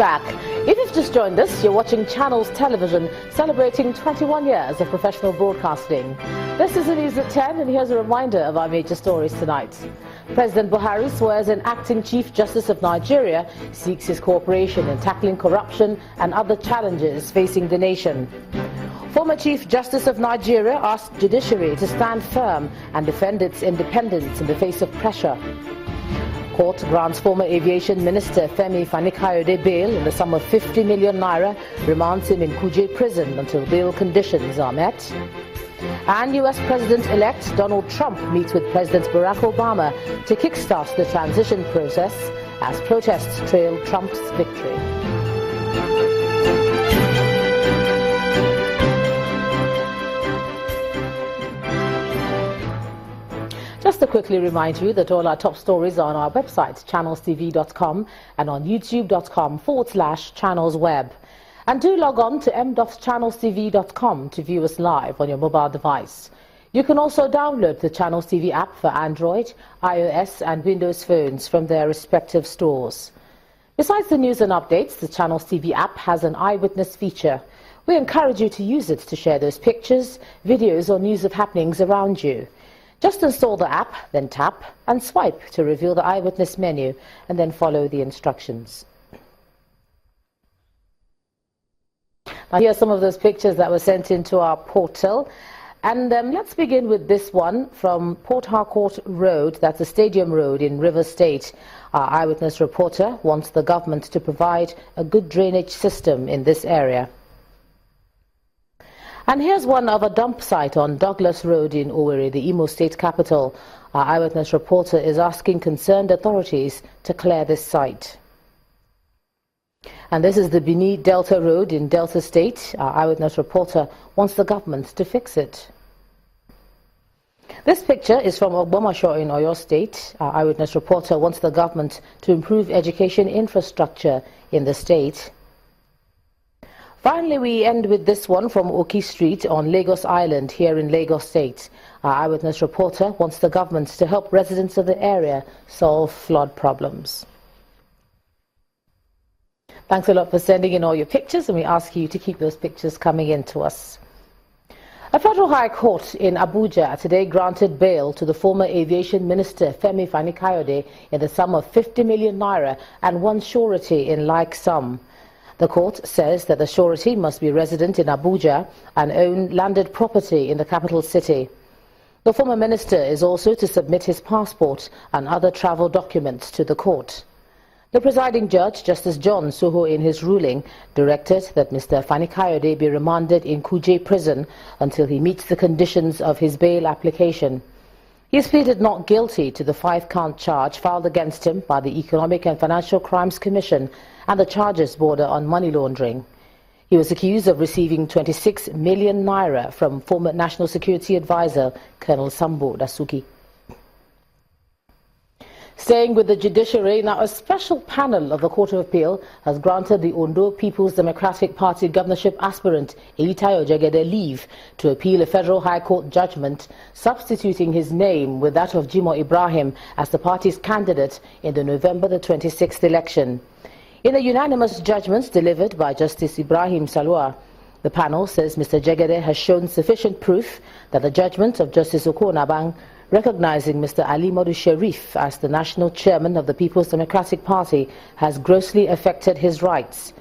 back. If you've just joined us, you're watching Channels Television celebrating 21 years of professional broadcasting. This is the news at 10, and here's a reminder of our major stories tonight. President Buhari swears an acting Chief Justice of Nigeria seeks his cooperation in tackling corruption and other challenges facing the nation. Former Chief Justice of Nigeria asked judiciary to stand firm and defend its independence in the face of pressure. Court grants former Aviation Minister Femi FaniKayode bail in the sum of 50 million naira, remands him in Kuje prison until bail conditions are met. And US President-elect Donald Trump meets with President Barack Obama to kickstart the transition process as protests trail Trump's victory. Just to quickly remind you that all our top stories are on our website, channelstv.com, and on youtube.com/channelsweb. And do log on to m.channelstv.com to view us live on your mobile device. You can also download the Channels TV app for Android, iOS and Windows phones from their respective stores. Besides the news and updates, the Channels TV app has an eyewitness feature. We encourage you to use it to share those pictures, videos or news of happenings around you. Just install the app, then tap and swipe to reveal the eyewitness menu, and then follow the instructions. Now, here are some of those pictures that were sent into our portal. And let's begin with this one from Port Harcourt Road, that's the Stadium Road in Rivers State. Our eyewitness reporter wants the government to provide a good drainage system in this area. And here's one of a dump site on Douglas Road in Owerri, the Imo State capital. Our eyewitness reporter is asking concerned authorities to clear this site. And this is the Bini Delta Road in Delta State. Our eyewitness reporter wants the government to fix it. This picture is from Ogbomoso in Oyo State. Our eyewitness reporter wants the government to improve education infrastructure in the state. Finally, we end with this one from Oki Street on Lagos Island here in Lagos State. Our eyewitness reporter wants the government to help residents of the area solve flood problems. Thanks a lot for sending in all your pictures, and we ask you to keep those pictures coming in to us. A federal high court in Abuja today granted bail to the former aviation minister Femi FaniKayode in the sum of 50 million naira and one surety in like sum. The court says that the surety must be resident in Abuja and own landed property in the capital city. The former minister is also to submit his passport and other travel documents to the court. The presiding judge, Justice John Soho, in his ruling, directed that Mr. Fani-Kayode be remanded in Kuje prison until he meets the conditions of his bail application. He has pleaded not guilty to the 5-count charge filed against him by the Economic and Financial Crimes Commission, and the charges border on money laundering. He was accused of receiving 26 million naira from former National Security Advisor Colonel Sambo Dasuki. Staying with the judiciary, now a special panel of the Court of Appeal has granted the Ondo People's Democratic Party governorship aspirant Eyitayo Jegede leave to appeal a federal high court judgment substituting his name with that of Jimoh Ibrahim as the party's candidate in the November the 26th election. In a unanimous judgment delivered by Justice Ibrahim Salwa, the panel says Mr. Jegede has shown sufficient proof that the judgment of Justice Okonabang recognizing Mr. Ali Modu Sharif as the national chairman of the People's Democratic Party has grossly affected his rights.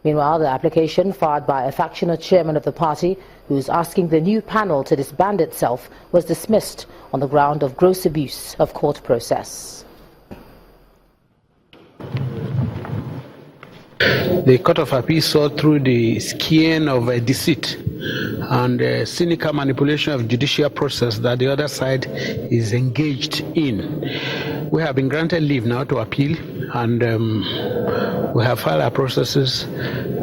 Meanwhile, the application filed by a factional chairman of the party, who is asking the new panel to disband itself, was dismissed on the ground of gross abuse of court process. The Court of Appeal saw through the skin of deceit and cynical manipulation of judicial process that the other side is engaged in. We have been granted leave now to appeal, and we have filed our processes.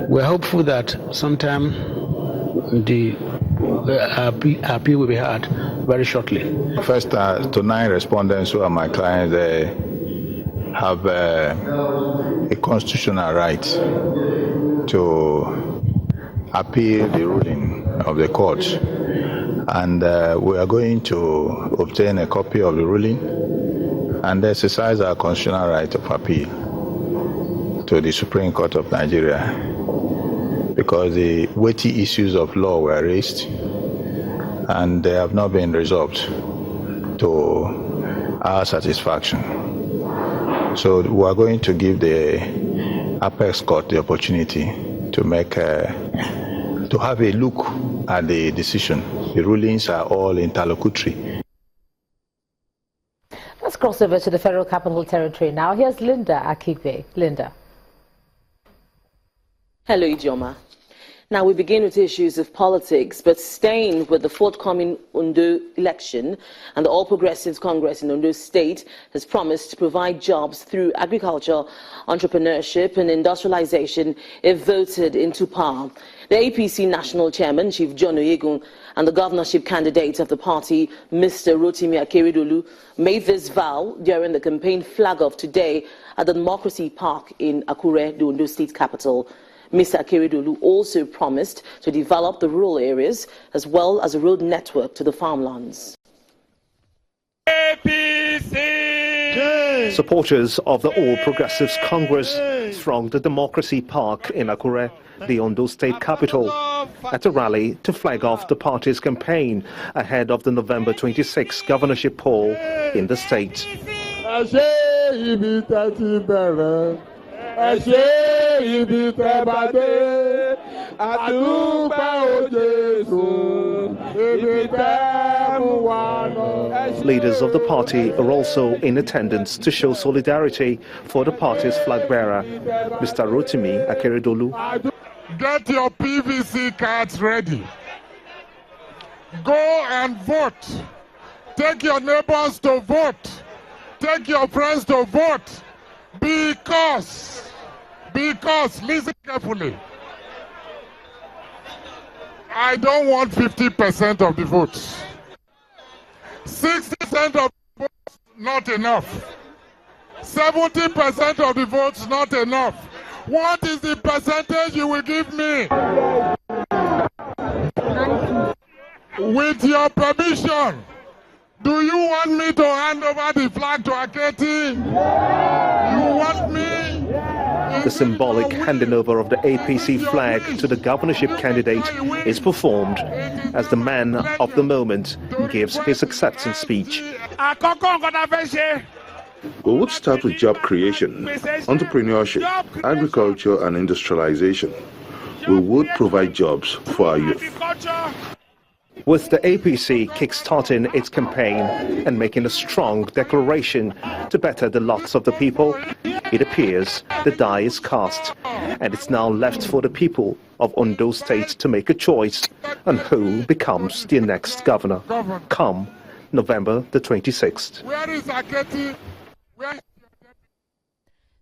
We're hopeful that sometime the appeal will be heard very shortly. First, to 9 respondents who are my clients, they have a constitutional right to appeal the ruling of the court, and we are going to obtain a copy of the ruling and exercise our constitutional right of appeal to the Supreme Court of Nigeria because the weighty issues of law were raised and they have not been resolved to our satisfaction. So we are going to give the Apex Court the opportunity to to have a look at the decision. The rulings are all interlocutory. Let's cross over to the Federal Capital Territory now. Here's Linda Akigbe. Linda. Hello, Ijoma. Now we begin with issues of politics, but staying with the forthcoming Ondo election, and the All Progressives Congress in Ondo State has promised to provide jobs through agriculture, entrepreneurship and industrialization if voted into power. The APC National Chairman, Chief John Oyegun, and the governorship candidate of the party, Mr. Rotimi Akeredolu, made this vow during the campaign flag-off today at the Democracy Park in Akure, the Ondo State capital. Mr. Akeredolu also promised to develop the rural areas as well as a road network to the farmlands. APC! Supporters of the All Progressives Congress thronged the Democracy Park in Akure, the Ondo State capital, at a rally to flag off the party's campaign ahead of the November 26 governorship poll in the state. Leaders of the party are also in attendance to show solidarity for the party's flag bearer, Mr. Rotimi Akeredolu. Get your PVC cards ready. Go and vote. Take your neighbors to vote. Take your friends to vote. Because, listen carefully, I don't want 50% of the votes. 60% of the votes, not enough. 70% of the votes, not enough. What is the percentage you will give me? With your permission, do you want me to hand over the flag to Aketi? You want me? The symbolic handing over of the APC flag to the governorship candidate is performed as the man of the moment gives his acceptance speech. We would start with job creation, entrepreneurship, agriculture and industrialization. We would provide jobs for our youth. With the APC kickstarting its campaign and making a strong declaration to better the lots of the people, it appears the die is cast, and it's now left for the people of Ondo State to make a choice on who becomes their next governor come November the 26th. Where is Aketi?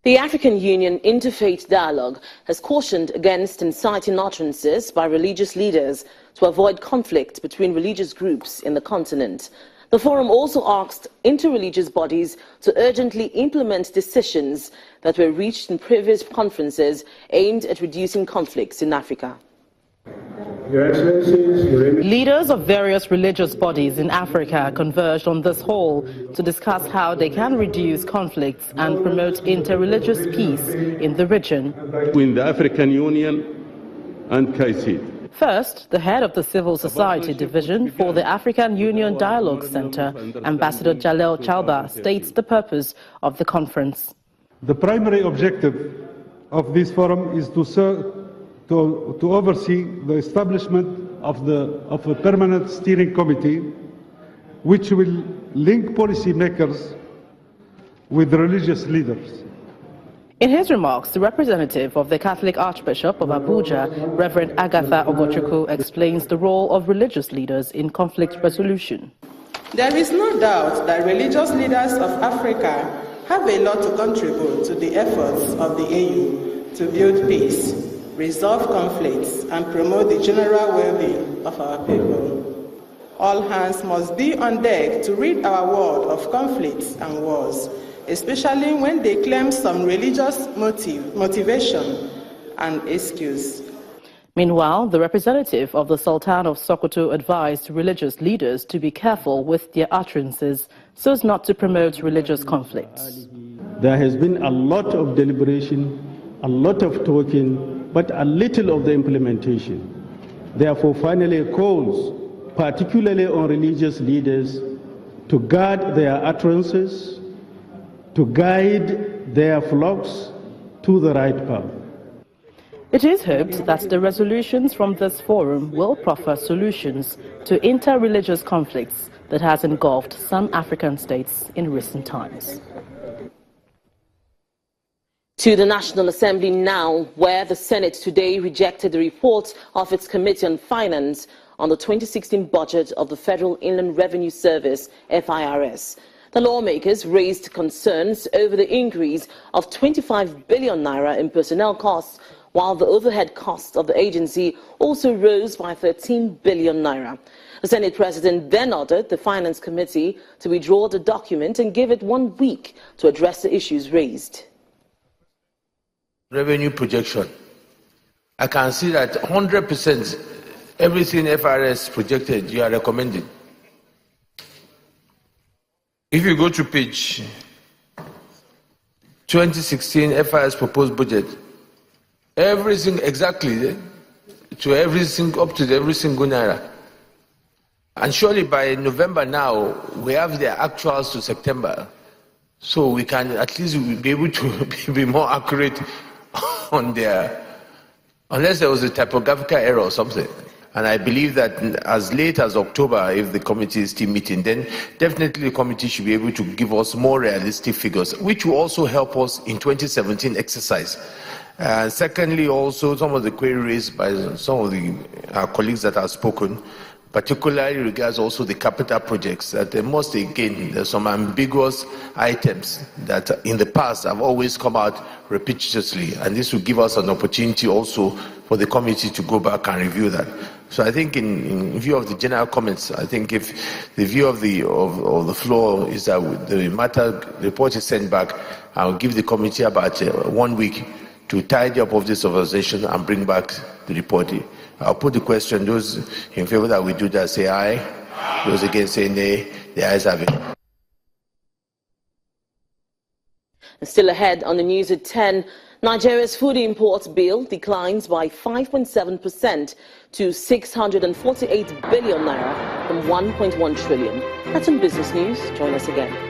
The African Union Interfaith Dialogue has cautioned against inciting utterances by religious leaders to avoid conflict between religious groups in the continent. The forum also asked interreligious bodies to urgently implement decisions that were reached in previous conferences aimed at reducing conflicts in Africa. Leaders of various religious bodies in Africa converged on this hall to discuss how they can reduce conflicts and promote interreligious peace in the region. Between the African Union and KC. First, the head of the Civil Society Division for the African Union Dialogue Center, Ambassador Jalel Chalba, states the purpose of the conference. The primary objective of this forum is to oversee the establishment of a permanent steering committee which will link policymakers with religious leaders. In his remarks, the representative of the Catholic Archbishop of Abuja, Reverend Agatha Ogochukwu, explains the role of religious leaders in conflict resolution. There is no doubt that religious leaders of Africa have a lot to contribute to the efforts of the AU to build peace, resolve conflicts, and promote the general well-being of our people. All hands must be on deck to rid our world of conflicts and wars, especially when they claim some religious motivation and excuse. Meanwhile, the representative of the Sultan of Sokoto advised religious leaders to be careful with their utterances so as not to promote religious conflicts. There has been a lot of deliberation a lot of talking, but a little of the implementation. Therefore, finally, calls, particularly on religious leaders, to guard their utterances, to guide their flocks to the right path. It is hoped that the resolutions from this forum will proffer solutions to inter-religious conflicts that has engulfed some African states in recent times. To the National Assembly now, where the Senate today rejected the report of its Committee on Finance on the 2016 budget of the Federal Inland Revenue Service, FIRS. The lawmakers raised concerns over the increase of 25 billion naira in personnel costs, while the overhead costs of the agency also rose by 13 billion naira. The Senate President then ordered the Finance Committee to withdraw the document and give it 1 week to address the issues raised. Revenue projection. I can see that 100% everything FRS projected, you are recommending. If you go to page 2016 FRS proposed budget, everything exactly to everything up to every single naira. And surely by November now, we have the actuals to September. So we can at least be able to be more accurate on their, unless there was a typographical error or something. And I believe that as late as October, if the committee is still meeting, then definitely the committee should be able to give us more realistic figures, which will also help us in 2017 exercise. Secondly, also some of the queries raised by some of our colleagues that have spoken, particularly regards also the capital projects, that there must, again, there's some ambiguous items that in the past have always come out repetitiously, and this will give us an opportunity also for the committee to go back and review that. So I think in view of the general comments, I think if the view of the floor is that the report is sent back, I'll give the committee about 1 week to tidy up of this organization and bring back the report. I'll put the question. Those in favor that we do that say aye. Those against say nay. The ayes have it. Still ahead on the news at 10, Nigeria's food imports bill declines by 5.7% to 648 billion naira from 1.1 trillion. That's in business news. Join us again.